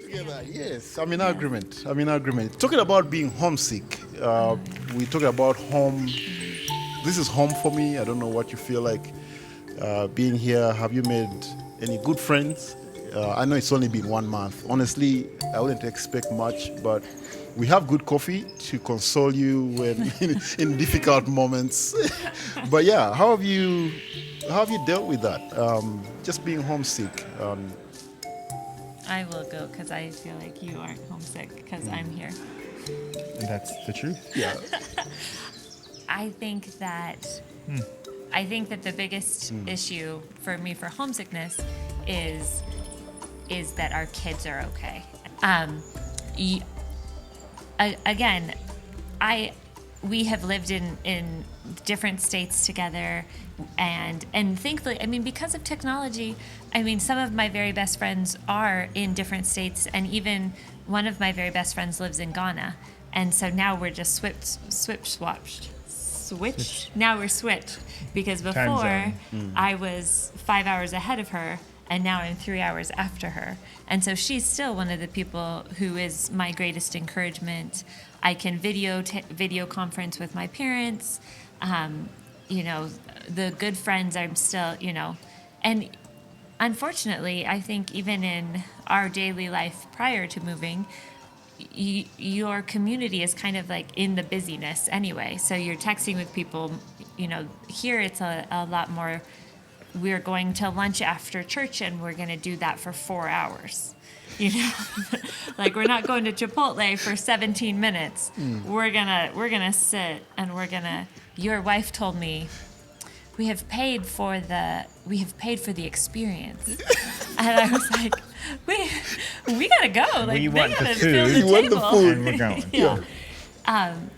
together. Yes, I'm in agreement. Talking about being homesick, we talk about home. This is home for me. I don't know what you feel like being here. Have you made any good friends? I know it's only been 1 month. Honestly, I wouldn't expect much, but we have good coffee to console you when in difficult moments. But yeah, how have you dealt with that? Just being homesick. I will go because I feel like you aren't homesick because I'm here. That's the truth. Yeah. I think that the biggest issue for me for homesickness is that our kids are okay. Again, we have lived in different states together, and thankfully, because of technology, some of my very best friends are in different states, and even one of my very best friends lives in Ghana, and so now we're just switched. Now we're switched because before I was 5 hours ahead of her, and now I'm 3 hours after her. And so she's still one of the people who is my greatest encouragement. I can video conference with my parents. The good friends I'm still, and unfortunately, I think even in our daily life prior to moving, your community is kind of like in the busyness anyway. So you're texting with people, here it's a lot more. We're going to lunch after church and we're going to do that for 4 hours. Like we're not going to Chipotle for 17 minutes. We're going to sit and your wife told me we have paid for the experience. And I was like, we got to go. Like we want the food. Fill the You want the table. food. And we're going. Yeah.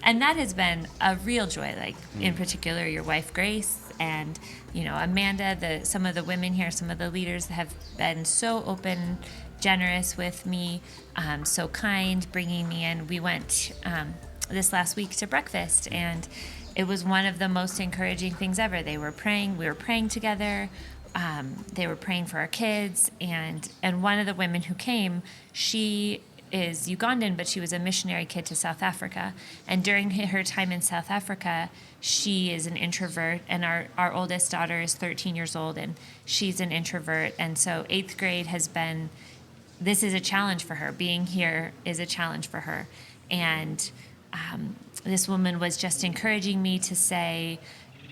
And that has been a real joy, like in particular your wife Grace and Amanda, some of the women here, some of the leaders have been so open, generous with me, so kind, bringing me in. We went this last week to breakfast, and it was one of the most encouraging things ever. They were praying, we were praying together. They were praying for our kids, and one of the women who came, she is Ugandan, but she was a missionary kid to South Africa. And during her time in South Africa, she is an introvert, and our oldest daughter is 13 years old, and she's an introvert. And so 8th grade this is a challenge for her. Being here is a challenge for her. And this woman was just encouraging me to say,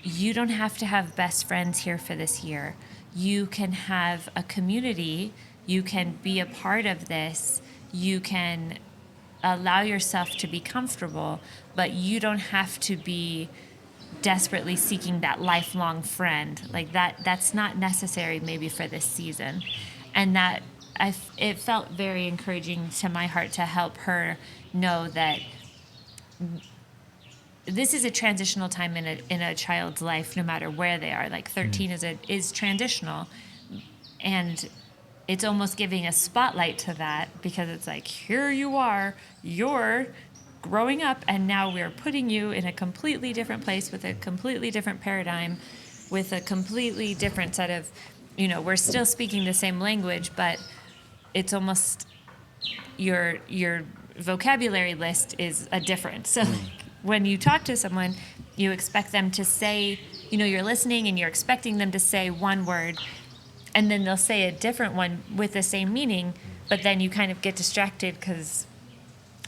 you don't have to have best friends here for this year. You can have a community. You can be a part of this. You can allow yourself to be comfortable, but you don't have to be desperately seeking that lifelong friend. Like that's not necessary maybe for this season. And that it felt very encouraging to my heart to help her know that this is a transitional time in a child's life, no matter where they are. Like 13 is transitional, and it's almost giving a spotlight to that because it's like, here you are, you're growing up, and now we're putting you in a completely different place with a completely different paradigm, with a completely different set of, we're still speaking the same language, but it's almost your vocabulary list is a different. So when you talk to someone, you expect them to say, you're listening and you're expecting them to say one word, and then they'll say a different one with the same meaning, but then you kind of get distracted because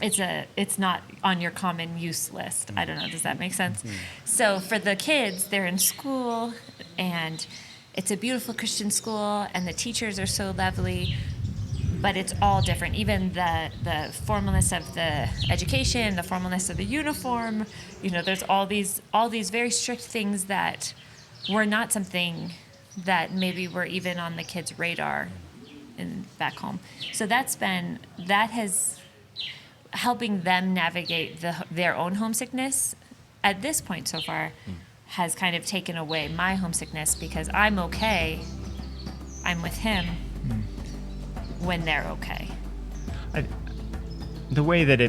it's not on your common use list. I don't know, does that make sense? So for the kids, they're in school, and it's a beautiful Christian school, and the teachers are so lovely, but it's all different. Even the formalness of the education, the formalness of the uniform, there's all these very strict things that were not something that maybe were even on the kids' radar back home. So that has helping them navigate their own homesickness at this point so far has kind of taken away my homesickness because I'm okay. I'm with him when they're okay. The way that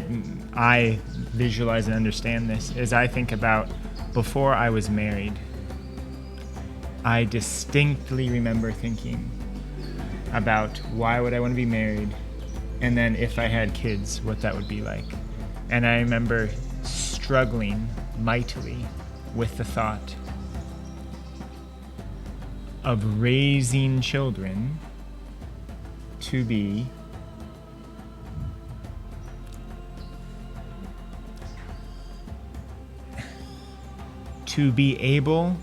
I visualize and understand this is I think about before I was married. I distinctly remember thinking about why would I want to be married and then if I had kids, what that would be like. And I remember struggling mightily with the thought of raising children to be able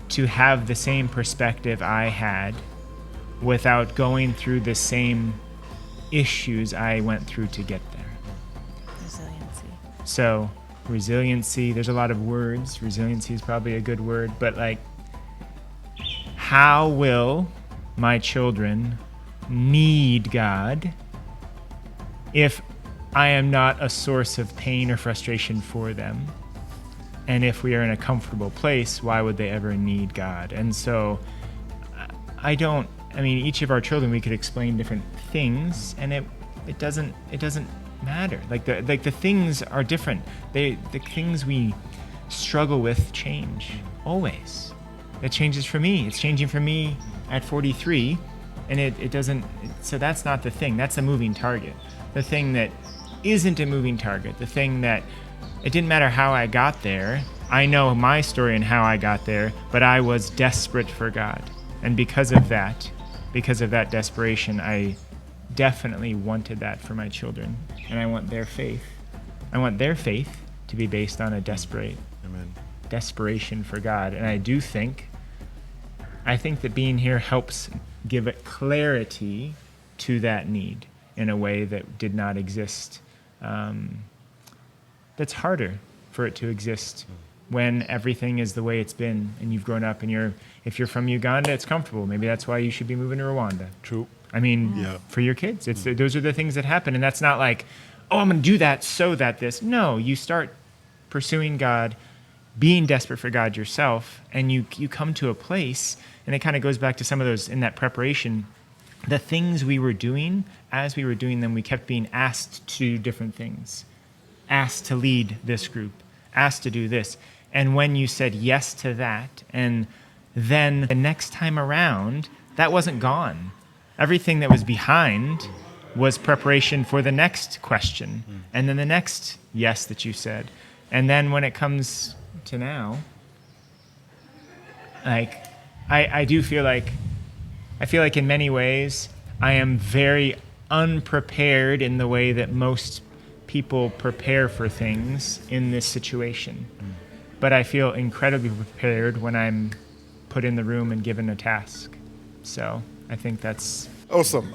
to have the same perspective I had without going through the same issues I went through to get there. Resiliency. So, resiliency, there's a lot of words. Resiliency is probably a good word, but like, how will my children need God if I am not a source of pain or frustration for them? And if we are in a comfortable place, why would they ever need God? And so each of our children, we could explain different things, and it doesn't matter. Like the things are different. The things we struggle with change always. It changes for me. It's changing for me at 43, and it doesn't. So that's not the thing. That's a moving target. The thing that isn't a moving target, the thing that it didn't matter how I got there. I know my story and how I got there, but I was desperate for God. And because of that desperation, I definitely wanted that for my children. And I want their faith. I want their faith to be based on a desperation for God. And I think that being here helps give it clarity to that need in a way that did not exist. That's harder for it to exist when everything is the way it's been and you've grown up, and if you're from Uganda, it's comfortable. Maybe that's why you should be moving to Rwanda. True. I mean, for your kids, those are the things that happen. And that's not like, oh, I'm going to do that so that this. No, you start pursuing God, being desperate for God yourself, and you come to a place, and it kind of goes back to some of those in that preparation. The things we were doing, as we were doing them, we kept being asked to do different things. Asked to lead this group, asked to do this. And when you said yes to that, and then the next time around, that wasn't gone. Everything that was behind was preparation for the next question, and then the next yes that you said. And then when it comes to now, like, I feel like in many ways, I am very unprepared in the way that most people prepare for things in this situation. But I feel incredibly prepared when I'm put in the room and given a task. So I think that's awesome.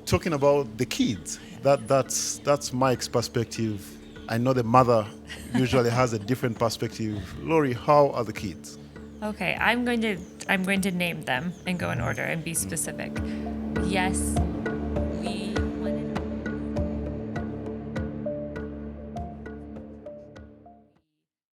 Talking about the kids, that's Mike's perspective. I know the mother usually has a different perspective. Lori, how are the kids? Okay, I'm going to name them and go in order and be specific. Yes,